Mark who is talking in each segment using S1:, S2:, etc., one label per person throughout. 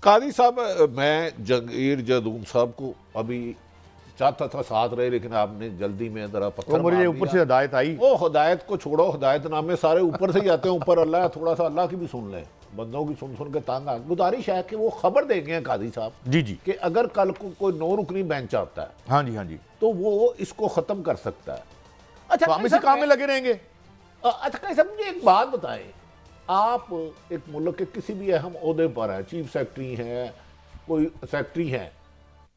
S1: कादी साहब, मैं जंगीर जदूम साहब को अभी चाहता था साथ रहे, लेकिन आपने जल्दी में जरा पत्थर
S2: मुझे
S1: मार
S2: ऊपर
S1: दिया।
S2: से हिदायत आई।
S1: ओ हिदायत को छोड़ो, हिदायतनामे सारे ऊपर से ही आते हैं। ऊपर अल्लाह है, थोड़ा सा अल्लाह की भी सुन ले। बंदों की सुन सुन के तंग आ। गुजारिश है कि वो खबर देंगे कादी साहब
S2: जी जी
S1: कि अगर कल को कोई 9 रुकनी बेंच आता है
S2: हाँ जी
S1: तो वो इसको खत्म कर सकता है। अच्छा,
S2: तो हम इसी काम में लगे रहेंगे।
S1: अच्छा कहीं साहब मुझे एक बात बताएं, आप एक मुल्क के किसी भी अहम ओहदे पर हैं, चीफ सेक्रेटरी हैं, कोई सेक्रेटरी हैं,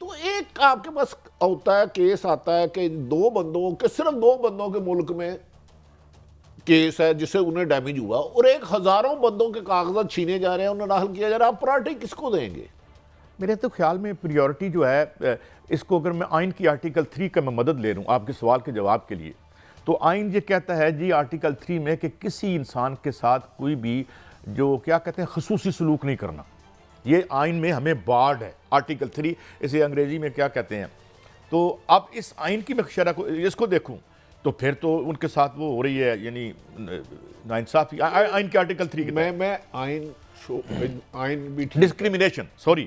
S1: तो एक आपके पास होता है, केस आता है कि सिर्फ दो बंदों के मुल्क में केस है जिससे उन्हें डैमेज हुआ, और एक हजारों बंदों के कागजात छीने जा रहे हैं, उन्हें दाखिल किया जा रहा है। आप प्रायोरिटी किसको देंगे?
S2: मेरे तो ख्याल में प्रायोरिटी जो है, इसको अगर मैं आइन की आर्टिकल 3 का मैं मदद ले लूँ आपके सवाल के जवाब के लिए, तो आइन ये कहता है जी आर्टिकल 3 में कि किसी इंसान के साथ कोई भी जो क्या कहते हैं खसूसी सलूक नहीं करना। ये आइन में हमें बार्ड है, आर्टिकल 3, इसे अंग्रेजी में क्या कहते हैं। तो अब इस आइन की मैं शरह को इसको देखूं तो फिर तो उनके साथ वो हो रही है, यानी नाइंसाफी। आइन के आर्टिकल 3 के
S1: मैं आइन भी
S2: डिस्क्रिमिनेशन, सॉरी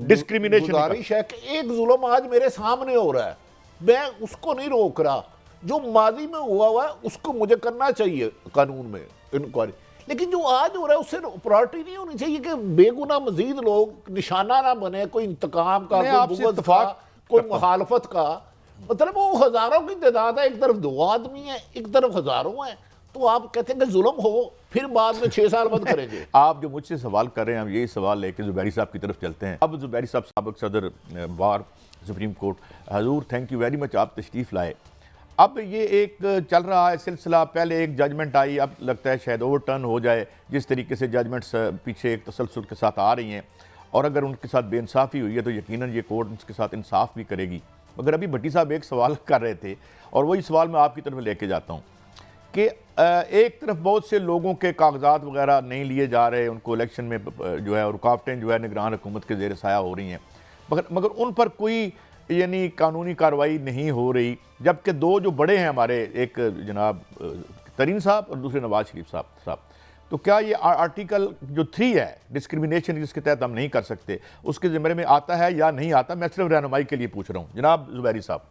S2: डिस्क्रिमिनेशन।
S1: गुजारिश है कि एक जुल्म आज मेरे सामने हो रहा है, मैं उसको नहीं रोक रहा, जो माजी में हुआ है उसको मुझे करना चाहिए कानून में इंक्वायरी, लेकिन जो आज हो रहा है उससे प्रायोरिटी नहीं होनी चाहिए कि बेगुनाह मजीद लोग निशाना ना बने, कोई इंतकाम का, कोई बुग़्ज़ का, कोई मुखालफत का। मतलब वो हजारों की तादाद है, एक तरफ 2 आदमी है, एक तरफ हजारों है, तो आप कहते हैं कि जुल्म हो, फिर बाद में 6 साल बंद करेंगे।
S2: आप जो मुझसे सवाल कर रहे हैं, हम यही सवाल लेके जुबैरी साहब की तरफ चलते हैं। अब जुबैरी साहब साबिक सदर बार supreme court, Hazur thank you very much, आप तशरीफ़ लाए। अब ये एक चल रहा है सिलसिला, पहले एक जजमेंट आई, अब लगता है शायद ओवरटर्न हो जाए। जिस तरीके से जजमेंट्स पीछे एक तसलसल के साथ आ रही हैं, और अगर उनके साथ बेइंसाफ़ी हुई है तो यकीनन ये कोर्ट उसके साथ इंसाफ भी करेगी। मगर अभी भट्टी साहब एक सवाल कर रहे थे, और वही सवाल मैं आपकी तरफ लेके जाता हूँ कि एक तरफ बहुत से लोगों के कागजात वगैरह नहीं लिए जा रहे, उनको इलेक्शन में जो है रुकावटें जो है निगरान हुकूमत के ज़ेर साया हो रही हैं, मगर उन पर कोई यानी कानूनी कार्रवाई नहीं हो रही। जबकि 2 जो बड़े हैं हमारे, एक जनाब तरीन साहब और दूसरे नवाज शरीफ साहब, तो क्या ये आर्टिकल जो 3 है डिस्क्रिमिनेशन जिसके तहत हम नहीं कर सकते, उसके ज़िम्मे में आता है या नहीं आता? मैं सिर्फ रहनुमाई के लिए पूछ रहा हूँ जनाब जुबैरी साहब।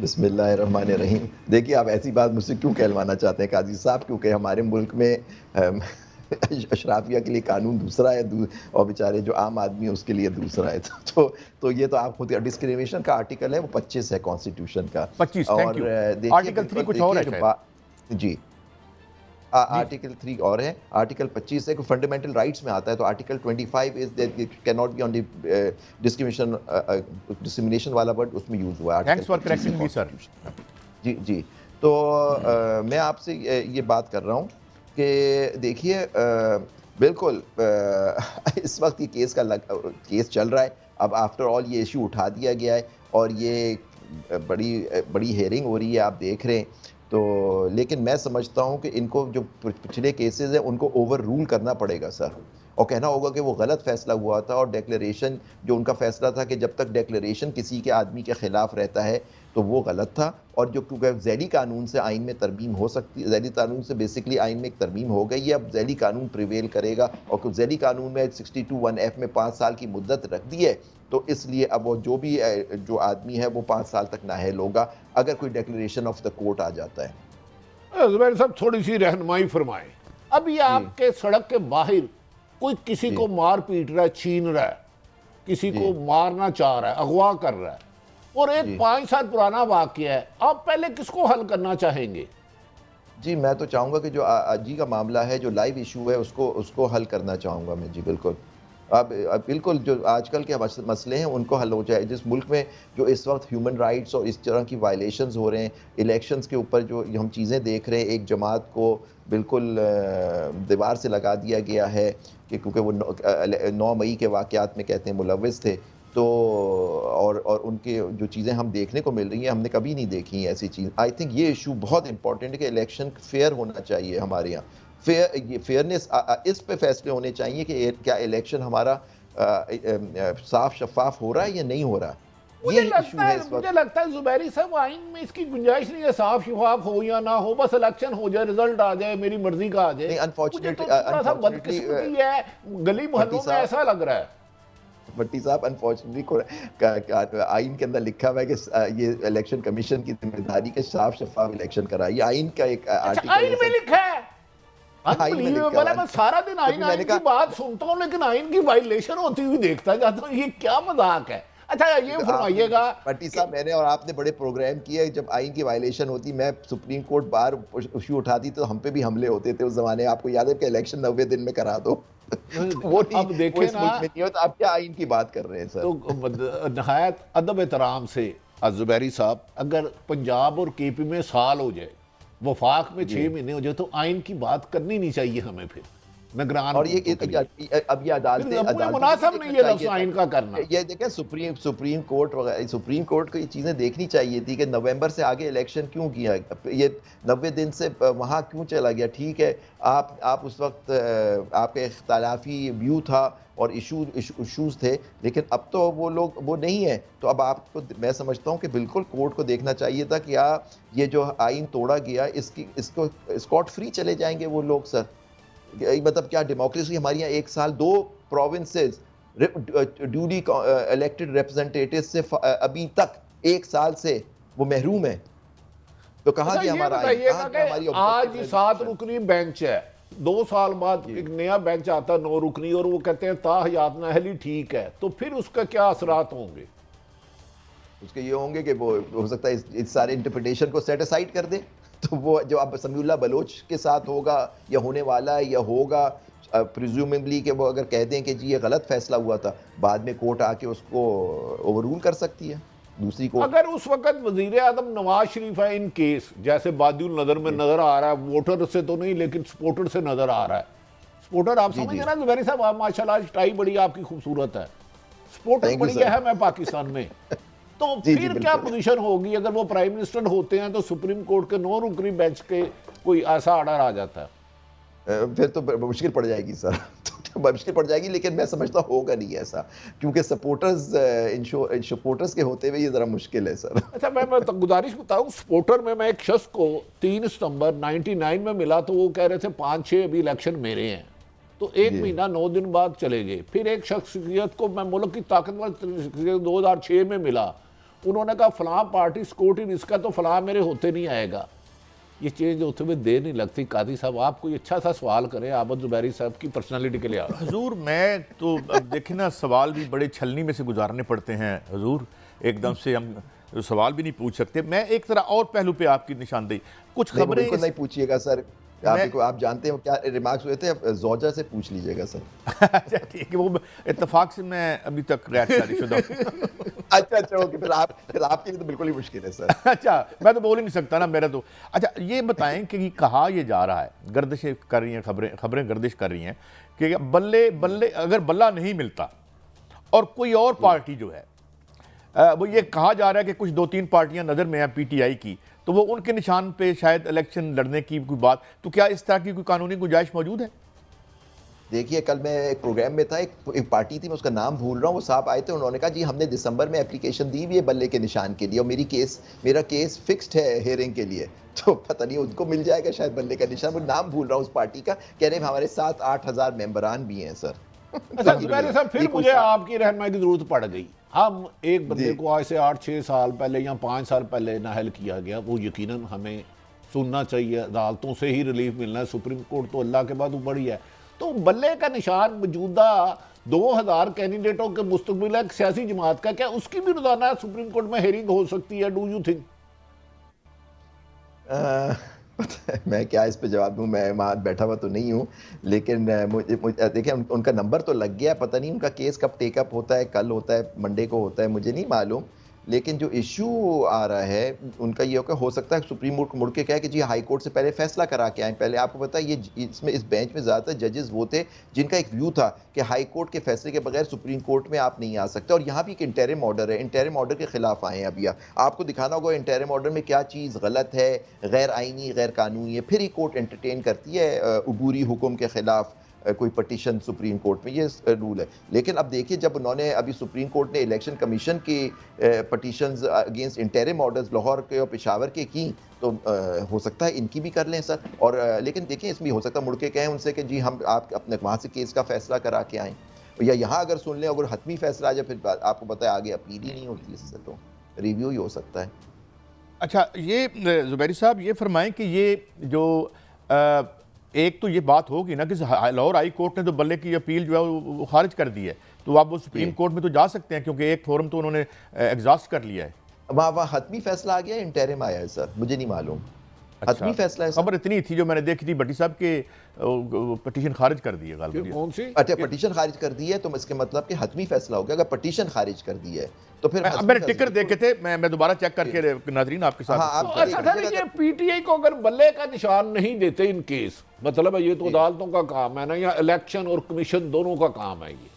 S3: बिस्मिल्लाहिर्रहमानिर्रहीम। देखिए, आप ऐसी बात मुझसे क्यों कहलवाना चाहते हैं काजी साहब, क्योंकि हमारे मुल्क में अशराफिया के लिए कानून दूसरा है और बेचारे जो आम आदमी है उसके लिए दूसरा है। तो ये तो आप खुद, डिस्क्रिमिनेशन का आर्टिकल है वो 25 है कॉन्स्टिट्यूशन का,
S2: 25।
S3: और
S2: आर्टिकल 3 कुछ और है
S3: जी। आर्टिकल 3 और है, आर्टिकल 25 है कि फंडामेंटल राइट्स में आता है, तो article 25 is that it can not be on discrimination वाला वर्ड उसमें यूज हुआ है।
S2: Thanks for correcting me sir.
S3: जी। तो मैं आपसे ये बात कर रहा हूँ कि देखिए, बिल्कुल इस वक्त ये केस चल रहा है। अब आफ्टर ऑल ये इशू उठा दिया गया है और ये बड़ी हेयरिंग हो रही है, आप देख रहे हैं। तो लेकिन मैं समझता हूं कि इनको जो पिछले केसेस हैं उनको ओवर रूल करना पड़ेगा सर, और कहना होगा कि वो गलत फैसला हुआ था, और डेक्लेरेशन जो उनका फैसला था कि जब तक डेक्लेरेशन किसी के आदमी के खिलाफ रहता है तो वो गलत था। और जो क्योंकि ज़ैली कानून से आइन में तरमीम हो सकती है, ज़ैली कानून से बेसिकली आइन में एक तरमीम हो गई है, अब ज़ैली कानून प्रिवेल करेगा, और ज़ैली कानून में 62(1)(f) में 5 साल की मुद्दत रख दी है, तो इसलिए अब वो जो आदमी है वो 5 साल तक नाअहल होगा अगर कोई डिक्लेरेशन ऑफ द कोर्ट आ जाता है।
S1: जुबैर साहब थोड़ी सी रहनुमाई फरमाएं। अब ये आपके सड़क के बाहर कोई किसी को मार पीट रहा है, छीन रहा है, किसी को मारना चाह रहा है, अगवा कर रहा है, और एक 5 साल पुराना वाकया है, आप पहले किसको हल करना चाहेंगे?
S3: जी, मैं तो चाहूँगा कि जो आजी का मामला है, जो लाइव इशू है, उसको हल करना चाहूँगा मैं। जी बिल्कुल। अब बिल्कुल जो आजकल के मसले हैं उनको हल हो जाए। जिस मुल्क में जो इस वक्त ह्यूमन राइट्स और इस तरह की वायलेशंस हो रहे हैं, इलेक्शंस के ऊपर जो हम चीज़ें देख रहे हैं, एक जमात को बिल्कुल दीवार से लगा दिया गया है कि क्योंकि वो 9 मई के वाक़यात में कहते हैं मुलव्विस थे, तो और उनके जो चीज़ें हम देखने को मिल रही हैं हमने कभी नहीं देखी हैं ऐसी चीज़। आई थिंक ये इशू बहुत इंपॉर्टेंट है कि इलेक्शन फेयर होना चाहिए हमारे यहाँ। फेयरनेस इस पे फैसले होने चाहिए कि क्या इलेक्शन हमारा साफ शफाफ हो रहा है या नहीं हो रहा।
S1: मुझे लगता है जुबैरी साहब आइन में इसकी गुंजाइश नहीं है साफ शफाफ हो या ना हो, बस इलेक्शन हो जाए, रिजल्ट आ जाए, मेरी मर्जी का आ जाए। अनफॉर्चुनेटली बदकिस्मती है, गली मोहल्लों में ऐसा लग रहा है।
S3: भट्टी साहब अनफॉर्चुनेटली आइन के अंदर लिखा हुआ है कि ये इलेक्शन कमीशन की जिम्मेदारी के साफ शफाफ इलेक्शन कराइए। आइन का एक आर्टिकल
S1: आइन में लिखा है।
S3: आइन में लिखा हुआ है।
S1: मैं सारा दिन आइन की बात सुनता हूँ लेकिन आइन की वायलेशन होती हुई देखता जाता हूँ, ये क्या मजाक है। अच्छा ये फरमाइएगा
S3: भट्टी साहब, मैंने और आपने बड़े प्रोग्राम किए, जब आइन की वायलेशन होती मैं सुप्रीम कोर्ट बार इशू उठाती तो हम पे भी हमले होते थे उस जमाने। आपको याद है कि इलेक्शन 90 दिन में करा दो वो नहीं,
S1: अब देखें
S3: वो इस
S1: ना,
S3: मुल्क में नहीं होता। आप क्या आइन की बात कर रहे हैं सर?
S1: तो नहायत अदब एहतराम से ज़ुबैरी साहब, अगर पंजाब और केपी में साल हो जाए, वफाक में 6 महीने हो जाए, तो आइन की बात करनी नहीं चाहिए हमें फिर निगरान।
S3: और ये अब ये अदालतें
S1: मुनासिब नहीं है लफ्ज़ आइन का करना।
S3: ये देखें सुप्रीम कोर्ट को ये चीजें देखनी चाहिए थी कि नवंबर से आगे इलेक्शन क्यों किया, ये 90 दिन से वहां क्यों चला गया। ठीक है, आप उस वक्त आपके इख्तलाफी व्यू था और इशूज थे, लेकिन अब तो वो लोग वो नहीं है। तो अब आपको, मैं समझता हूँ कि बिल्कुल कोर्ट को देखना चाहिए था कि ये जो आइन तोड़ा गया इसको स्कॉट फ्री चले जाएंगे वो लोग सर। मतलब क्या डेमोक्रेसी हमारी यहाँ 1 साल 2 प्रोविंसेस ड्यूली इलेक्टेड रिप्रेजेंटेटिव से अभी तक 1 साल से वो महरूम है। तो कहाँ गया हमारा आइन?
S1: आज 7 रुकनी बेंच है, 2 साल बाद एक नया बेंच आता है 9 रुकनी, और वो कहते हैं ताहयात नाहली ठीक है, तो फिर उसका क्या असरात होंगे?
S3: उसके ये होंगे कि वो हो सकता है इस सारे इंटरप्रिटेशन को सेट असाइड कर दे। तो वो जो अब समीउल्लाह बलोच के साथ होगा या होने वाला है या होगा, प्रिज्यूमेबली कि वो अगर कह दें कि जी ये गलत फैसला हुआ था, बाद में कोर्ट आके उसको ओवररूल कर सकती है दूसरी कोर्ट।
S1: अगर उस वक्त वजीर आजम नवाज शरीफ है, इन केस जैसे बादिउल नजर में नजर आ रहा है, वोटर से तो नहीं लेकिन सपोर्टर से नजर आ रहा है। सपोर्टर आप समझ रहे हैं ज़ुबैरी साहब, आप माशाल्लाह टाई बड़ी आपकी खूबसूरत है, सपोर्टर बड़ी अहम है पाकिस्तान में। तो फिर क्या पोजीशन होगी अगर वो प्राइम मिनिस्टर होते हैं तो सुप्रीम कोर्ट के 9 रुकनी बेंच के कोई ऐसा ऑर्डर आ जाता है?
S3: फिर तो मुश्किल पड़ जाएगी सर तो मुश्किल पड़ जाएगी, लेकिन मैं समझता होगा नहीं ऐसा, क्योंकि सपोर्टर्स के होते हुए ये जरा मुश्किल है सर।
S1: अच्छा मैं तो गुजारिश बताऊं, सपोर्टर में मैं एक शख्स को 3 सितंबर 99 में मिला, तो वो कह रहे थे 5-6 अभी इलेक्शन मेरे हैं, तो 1 महीना 9 दिन बाद चले गए। फिर एक शख्सियत को मैं मुल्क की ताकतवर 2006 में मिला, उन्होंने कहा फलां पार्टी सिक्योरिटी रिस्क है तो फलां मेरे होते नहीं आएगा। ये चेंज होते हुए देर नहीं लगती। कादी साहब आप कोई अच्छा सा सवाल करें आबद ज़ुबैरी साहब की पर्सनालिटी के लिए।
S2: हुजूर मैं तो अब देखें ना, सवाल भी बड़े छलनी में से गुजारने पड़ते हैं हुजूर, एकदम से हम सवाल भी नहीं पूछ सकते। मैं एक तरह और पहलू पे आपकी निशानदेही, कुछ खबरें
S3: नहीं पूछिएगा सर, आप जानते हो क्या रिमार्क्स हुए थे, जोजा से पूछ लीजिएगा सर।
S2: अच्छा ठीक है, वो इत्तेफाक से मैं अभी तक गैर शादीशुदा
S3: अच्छा ओके, फिर आपके लिए तो बिल्कुल ही मुश्किल है सर।
S2: अच्छा मैं तो बोल ही नहीं सकता ना, मेरा तो। अच्छा ये बताएं कि कहा ये जा रहा है, गर्दिशें कर रही हैं खबरें गर्दिश कर रही हैं कि बल्ले बल्ले अगर बल्ला नहीं मिलता और कोई और पार्टी जो है, वो ये कहा जा रहा है कि कुछ 2-3 पार्टियां नज़र में हैं पीटीआई की, तो वो उनके निशान पे शायद इलेक्शन लड़ने की कोई बात, तो क्या इस तरह की कोई कानूनी गुंजाइश मौजूद है?
S3: देखिए कल मैं एक प्रोग्राम में था, एक पार्टी थी, मैं उसका नाम भूल रहा हूँ, वो साहब आए थे, उन्होंने कहा जी हमने दिसंबर में एप्लीकेशन दी हुई है बल्ले के निशान के लिए और मेरा केस फिक्स्ड है हियरिंग के लिए, तो पता नहीं उनको मिल जाएगा शायद बल्ले का निशान। मैं नाम भूल रहा हूँ उस पार्टी का, कह रहे हमारे 7-8 हज़ार मेंबरान भी हैं सर।
S1: अच्छा ज़ुबैरी साहब, फिर मुझे आपकी रहनुमाई की जरूरत पड़ गई। हम एक बंदे को आज से 8-6 साल पहले या 5 साल पहले नाअहल किया गया, वो यकीनन हमें सुनना चाहिए, अदालतों से ही रिलीफ मिलना है, सुप्रीम कोर्ट तो अल्लाह के बाद ऊपर ही है। तो बल्ले का निशान मौजूदा 2000 कैंडिडेटों के मुस्तकबिल एक सियासी जमात का, क्या उसकी भी रोजाना सुप्रीम कोर्ट में हेयरिंग हो सकती है? Do you think?
S3: मैं क्या इस पे जवाब दूं, मैं वहाँ बैठा हुआ तो नहीं हूँ, लेकिन मुझे देखिए उनका नंबर तो लग गया, पता नहीं उनका केस कब टेकअप होता है, कल होता है, मंडे को होता है, मुझे नहीं मालूम। लेकिन जो इशू आ रहा है उनका ये हो सकता है सुप्रीम कोर्ट मुड़ के कहे कि जी हाई कोर्ट से पहले फैसला करा के आए। पहले आपको पता है ये इस बेंच में ज़्यादातर जजेस वो थे जिनका एक व्यू था कि हाई कोर्ट के फैसले के बगैर सुप्रीम कोर्ट में आप नहीं आ सकते, और यहाँ भी एक इंटरिम ऑर्डर है, इंटरिम ऑर्डर के खिलाफ आए हैं। अभी आपको दिखाना होगा इंटरिम ऑर्डर में क्या चीज़ गलत है, गैर आइनी, गैर कानूनी है, फिर ही कोर्ट एंटरटेन करती है अबूरी हुक्म के खिलाफ कोई पटिशन सुप्रीम कोर्ट में, ये रूल है। लेकिन अब देखिए जब उन्होंने अभी सुप्रीम कोर्ट ने इलेक्शन कमीशन की petitions against interim orders Lahore के और पेशावर के की, तो हो सकता है इनकी भी कर लें सर। और लेकिन देखिए इसमें हो सकता है मुड़ के कहें उनसे कि जी हम आप अपने वहाँ से केस का फैसला करा के आएँ। या यहाँ अगर सुन लें, अगर हतमी फैसला आ जाए, फिर आपको पता है आगे अपील ही नहीं होती, इससे तो रिव्यू ही हो सकता है।
S2: अच्छा, ये ज़ुबैरी साहब ये फरमाएं कि ये जो एक तो ये बात होगी ना कि लाहौर हाई कोर्ट ने तो बल्ले की अपील जो है वो खारिज कर दी है, तो आप वो सुप्रीम कोर्ट में तो जा सकते हैं, क्योंकि एक फोरम तो उन्होंने एग्जॉस्ट कर लिया है।
S3: वहाँ हतमी फैसला आ गया, इंटरिम आया है सर, मुझे नहीं मालूम।
S2: अच्छा,
S3: हतमी फैसला है सर।
S2: खबर इतनी थी जो मैंने देखी थी, भट्टी साहब के पटिशन खारिज कर दी है गालिब।
S1: कौन सी?
S3: अच्छा, पटिशन खारिज कर दी है, तो इसके मतलब कि हतमी फैसला हो गया। अगर पटिशन खारिज कर दी है तो फिर
S2: मैंने टिकर देखे थे, मैं दोबारा चेक करके नाजरीन आपके साथ।
S3: हाँ,
S1: तो अच्छा सर, ये पीटीआई को अगर बल्ले का निशान नहीं देते इन केस, मतलब है ये तो अदालतों का काम है ना, या इलेक्शन और कमीशन दोनों का काम है ये।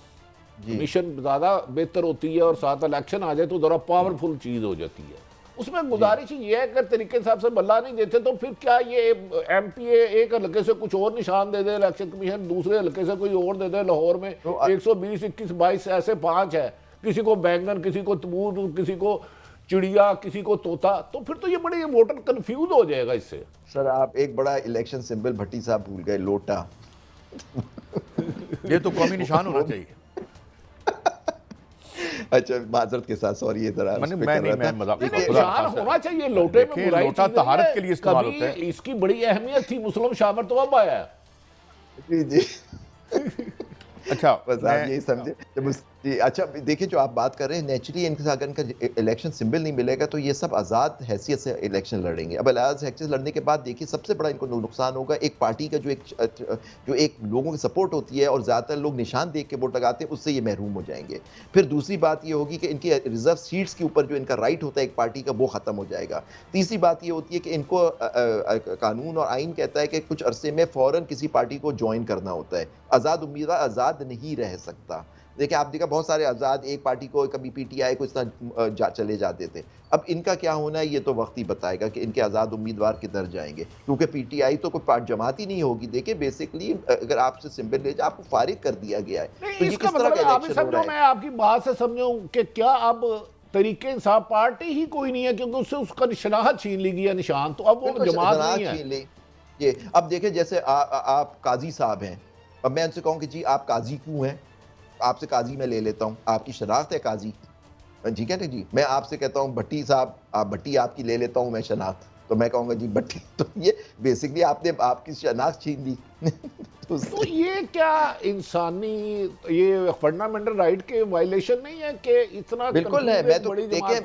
S1: कमीशन ज्यादा बेहतर होती है और साथ इलेक्शन आ जाए तो जरा पावरफुल चीज हो जाती है। उसमें गुजारिश ये है, अगर तरीके हिसाब से बल्ला नहीं देते तो फिर क्या ये एमपीए एक हल्के से कुछ और निशान दे दे, इलेक्शन कमीशन दूसरे हल्के से कोई और दे दे। लाहौर में 120, 21, 22 ऐसे 5 है, किसी को बैंगन, किसी को तबूर, किसी को चिड़िया, किसी को तोता, तो फिर तो ये बड़े वोटर कंफ्यूज हो जाएगा इससे।
S3: सर आप एक बड़ा इलेक्शन सिंबल भट्टी साहब भूल गए, लोटा।
S2: ये तो कौमी निशान होना चाहिए।
S3: अच्छा, माजरत के साथ, सॉरी, ये जरा
S1: निशान होना चाहिए लोटे में। बुराई
S2: लोटा तहारत के लिए इस्तेमाल होता है।
S1: इसकी बड़ी अहमियत थी, मुस्लिम शावर तो अब आया है।
S3: जी जी।
S2: अच्छा,
S3: बस आप यही समझे जी। अच्छा देखिए, जो आप बात कर रहे हैं, नेचुरली इनके साथ इनका इलेक्शन सिंबल नहीं मिलेगा तो ये सब आज़ाद हैसियत से इलेक्शन लड़ेंगे। अब आज़ाद हैसियत लड़ने के बाद देखिए सबसे बड़ा इनको नुकसान होगा, एक पार्टी का जो एक लोगों की सपोर्ट होती है और ज़्यादातर लोग निशान देख के वोट लगाते हैं, उससे ये महरूम हो जाएंगे। फिर दूसरी बात ये होगी कि इनकी रिजर्व सीट्स के ऊपर जो इनका राइट होता है एक पार्टी का, वो ख़त्म हो जाएगा। तीसरी बात ये होती है कि इनको कानून और आइन कहता है कि कुछ अरसे में फ़ौरन किसी पार्टी को ज्वाइन करना होता है। आज़ाद उम्मीदवार आज़ाद नहीं रह सकता। देखिए, आप देखा बहुत सारे आज़ाद एक पार्टी को, कभी पीटीआई को इस तरह चले जाते थे। अब इनका क्या होना है ये तो वक्त ही बताएगा कि इनके आज़ाद उम्मीदवार किधर जाएंगे, क्योंकि पीटीआई तो कोई पार्ट जमात ही नहीं होगी। देखिए बेसिकली अगर आपसे सिंबल ले जाए, आपको फारिग कर दिया गया है, तो ये किस तरह का इलेक्शन हो रहा है?
S1: मैं आपकी बात से समझूं कि क्या अब तरीके इंसाफ पार्टी ही कोई नहीं है, क्योंकि उससे उसका शनाख्त छीन ली गई, निशान, तो अब वो जमात नहीं है।
S3: ये अब देखिए, जैसे आप काजी साहब हैं, अब मैं उनसे कहूँ कि जी आप काजी क्यों हैं, आपसे काजी मैं ले लेता हूँ, आपकी शनाख्त है काजी, ठीक है ना जी। मैं आपसे कहता हूँ भट्टी साहब, आप भट्टी आपकी ले लेता हूँ मैं शनाख्त, तो मैं कहूँगा जी भट्टी, तो ये बेसिकली आपने आपकी शनाख्त छीन ली।
S1: तो ये क्या इंसानी, ये फंडामेंटल राइट के वायलेशन नहीं है कि इतना
S3: बिल्कुल है। मैं तो देखिए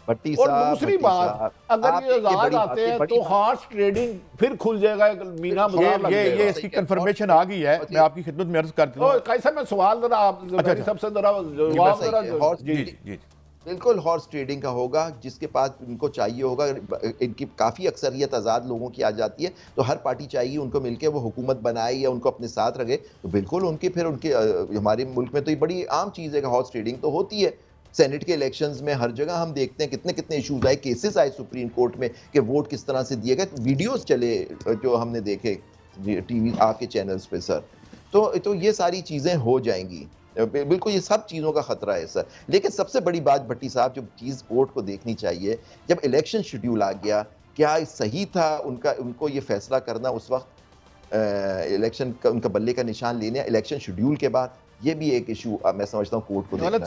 S3: भट्टी साहब,
S1: और दूसरी बात, अगर ये आज़ाद आते हैं तो हॉर्स ट्रेडिंग फिर खुल जाएगा, मीना बाजार
S2: ये इसकी कंफर्मेशन आ गई है। मैं आपकी खिदमत में अर्ज करता हूं।
S1: कैसा, मैं सवाल जरा आप सबसे जरा जवाब जरा।
S3: जी, बिल्कुल हॉर्स ट्रेडिंग का होगा, जिसके पास इनको चाहिए होगा। इनकी काफ़ी अक्सरियत आज़ाद लोगों की आ जाती है, तो हर पार्टी चाहिए उनको मिलके वो हुकूमत बनाए या उनको अपने साथ रखे, तो बिल्कुल उनकी फिर उनके हमारे मुल्क में तो ये बड़ी आम चीज़ है कि हॉर्स ट्रेडिंग तो होती है। सेनेट के इलेक्शंस में हर जगह हम देखते हैं कितने कितने इशूज आए, केसेस आए सुप्रीम कोर्ट में कि वोट किस तरह से दिए गए, वीडियोस चले जो हमने देखे टीवी आपके चैनल्स पे सर। तो ये सारी चीज़ें हो जाएंगी, बिल्कुल ये सब चीज़ों का खतरा है सर। लेकिन सबसे बड़ी बात भट्टी साहब, जो चीज़ कोर्ट को देखनी चाहिए, जब इलेक्शन शेड्यूल आ गया, क्या सही था उनको ये फैसला करना उस वक्त इलेक्शन का, उनका बल्ले का निशान लेने इलेक्शन शेड्यूल के बाद? ये भी एक इशू मैं समझता हूँ कोर्ट को देखना